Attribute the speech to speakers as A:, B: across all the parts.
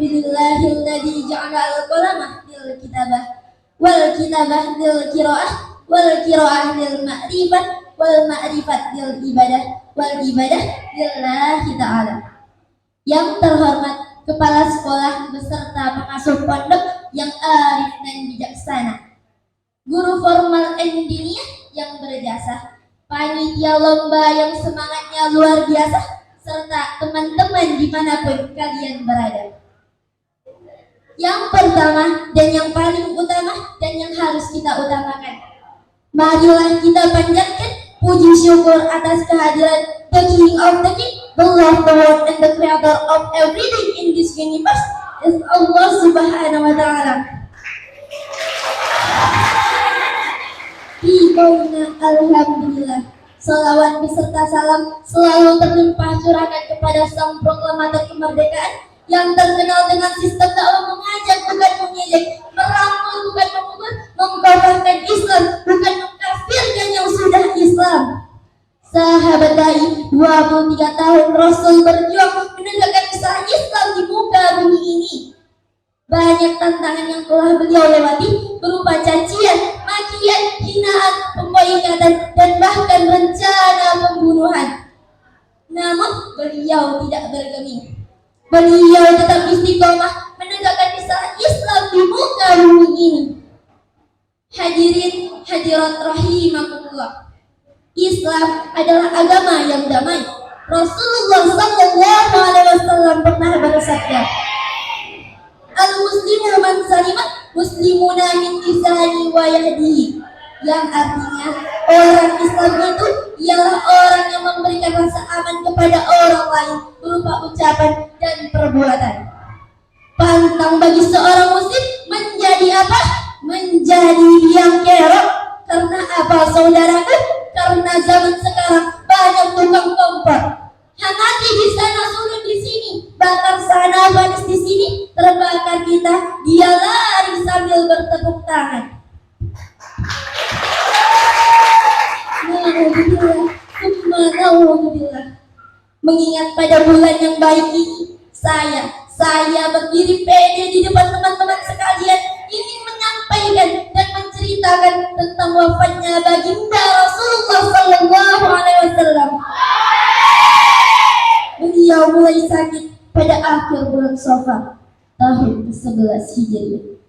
A: Alhamdulillahilladzi ja'ala al-qalama lil kitabah wal kitabah lil qiraah wal qiraah lil ma'rifat wal ma'rifat lil ibadah wal ibadah lillahi ta'ala. Yang terhormat Kepala Sekolah beserta pengasuh pondok yang arif dan bijaksana, guru formal endiniah yang berjasa, panitia lomba yang semangatnya luar biasa, serta teman-teman dimanapun kalian berada. Yang pertama dan yang paling utama dan yang harus kita utamakan, marilah kita panjatkan puji syukur atas kehadiran the King of the King, the Lord, the World, and the Creator of everything in this universe is Allah Subhanahu wa Ta'ala. Alhamdulillah, salawat beserta salam selalu terlimpah curahkan kepada sang proklamator kemerdekaan yang terkenal dengan sistem dakwah mengajak bukan mengejek, merangkul bukan memukul, mengkobarkan Islam bukan mengkafirkan yang sudah Islam. Sahabat dai 23 tahun Rasul berjuang menegakkan usaha Islam di muka bumi ini. Banyak tantangan yang telah beliau lewati berupa cacian, makian, hinaan, pemboikatan, dan bahkan rencana pembunuhan. Namun beliau tidak bergeming. Beliau tetap istiqomah menegakkan usaha Islam di muka bumi ini. Hadirin hadirat rahimakumullah, Islam adalah agama yang damai. Rasulullah SAW pernah bersabda, Al-Muslimu man salimat muslimuna min lisani wa yadihi, yang artinya orang Islam itu ialah orang yang memberikan rasa aman kepada orang lain berupa ucapan dan perbuatan. Pantang bagi seorang muslim menjadi apa? Menjadi biang kerok. Karena apa saudaraku? Karena zaman sekarang banyak tukang kompor. Hangati di sana, sulut di sini, bakar sana, panas di sini, terbakar kita, dia lari sambil bertepuk tangan. Mengingat pada bulan yang baik ini, saya berdiri pede di depan teman-teman sekalian ingin menyampaikan dan menceritakan tentang wafatnya baginda Rasulullah SAW. Beliau mulai sakit pada akhir bulan Safar tahun ke-11 Hijriah.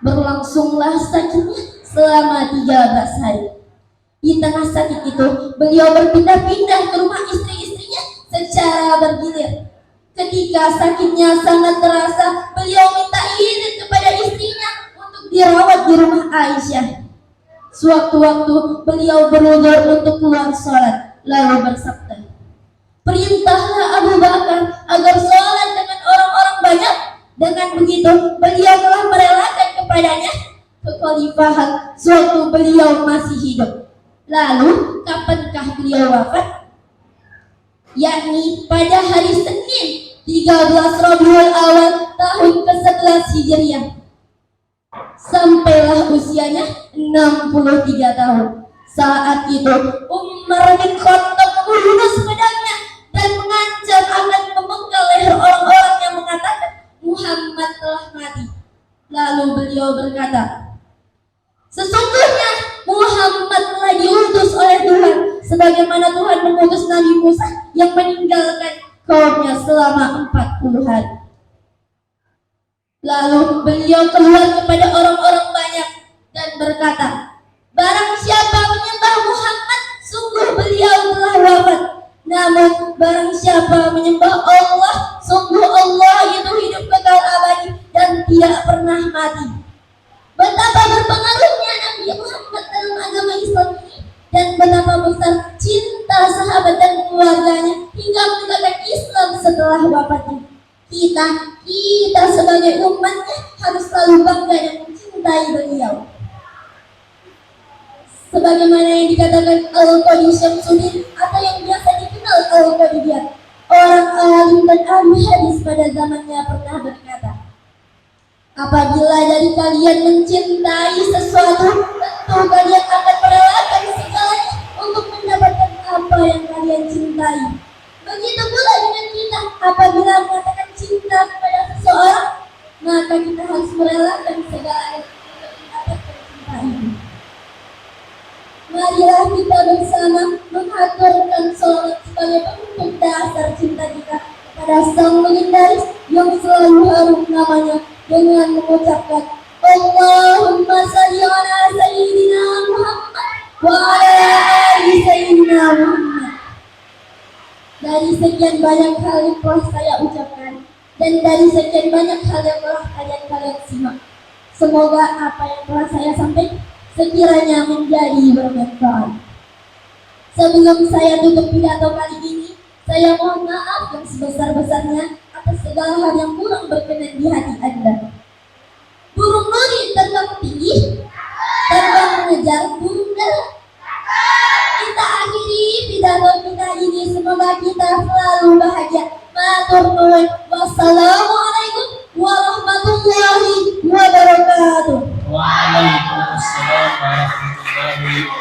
A: Berlangsunglah sakitnya selama 13 hari. Di tengah sakit itu, beliau berpindah-pindah ke rumah istri-istrinya secara bergilir. Ketika sakitnya sangat terasa, beliau minta izin kepada istrinya untuk dirawat di rumah Aisyah. Sewaktu-waktu beliau beruzur untuk keluar sholat, lalu bersabda, perintahlah Abu Bakar agar sholat dengan orang-orang banyak. Dengan begitu, beliau telah merelakan kepadanya kekhalifahan sewaktu beliau masih hidup. Lalu, kapankah beliau wafat? Yakni pada hari Senin 13 Rabiul Awal tahun ke-11 Hijriah. Sampailah usianya 63 tahun. Saat itu, Umar bin Khattab menghunus pedangnya dan mengancam akan memenggal leher orang-orang yang mengatakan Muhammad telah mati. Lalu beliau berkata, sesungguhnya Muhammad telah diutus oleh Tuhan, sebagaimana Tuhan mengutus Nabi Musa yang meninggalkan kaumnya selama 40 hari. Lalu beliau keluar kepada orang-orang banyak dan berkata, barang siapa menyembah Muhammad, sungguh beliau telah wafat. Namun barang siapa menyembah Allah, sungguh Allah itu hidup kekal abadi dan tidak pernah mati. Betapa berpengaruhnya Nabi Muhammad dalam agama Islam ini, dan betapa besar cinta sahabat dan keluarganya hingga menegakkan Islam setelah wafatnya. Kita sebagai umatnya harus selalu bangga dan mencintai beliau. Sebagaimana yang dikatakan Al-Qadi Syamsuddin atau yang biasa dikenal Al-Qadiyah, orang alim dan ahli hadis pada zamannya pernah berkata, apabila dari kalian mencintai sesuatu, tentu kalian akan merelakan segalanya untuk mendapatkan apa yang kalian cintai. Begitu pula dengan kita, apabila mengatakan cinta kepada seseorang, maka kita harus merelakan segala untuk mendapatkan cinta ini. Marilah kita bersama mengaturkan sholat sebagai bentuk dasar cinta kita kepada Sang Legendaris yang selalu harum namanya dengan mengucapkan Allahumma salli ala Sayyidina Muhammad wa ala ali Sayyidina Muhammad. Dari sekian banyak hal yang telah saya ucapkan dan dari sekian banyak hal yang telah kalian simak, semoga apa yang telah saya sampaikan sekiranya menjadi bermanfaat. Sebelum saya tutup pidato kali ini, saya mohon maaf yang sebesar-besarnya atas segala hal yang kurang berkenan di hati Anda. Burung nuri terbang tinggi, terbang mengejar burung dara. Kita akhiri pidato kita ini, semoga kita selalu bahagia. Matur nuwun. Wassalamualaikum warahmatullahi wabarakatuh.
B: Waalaikumsalam warahmatullahi wabarakatuh.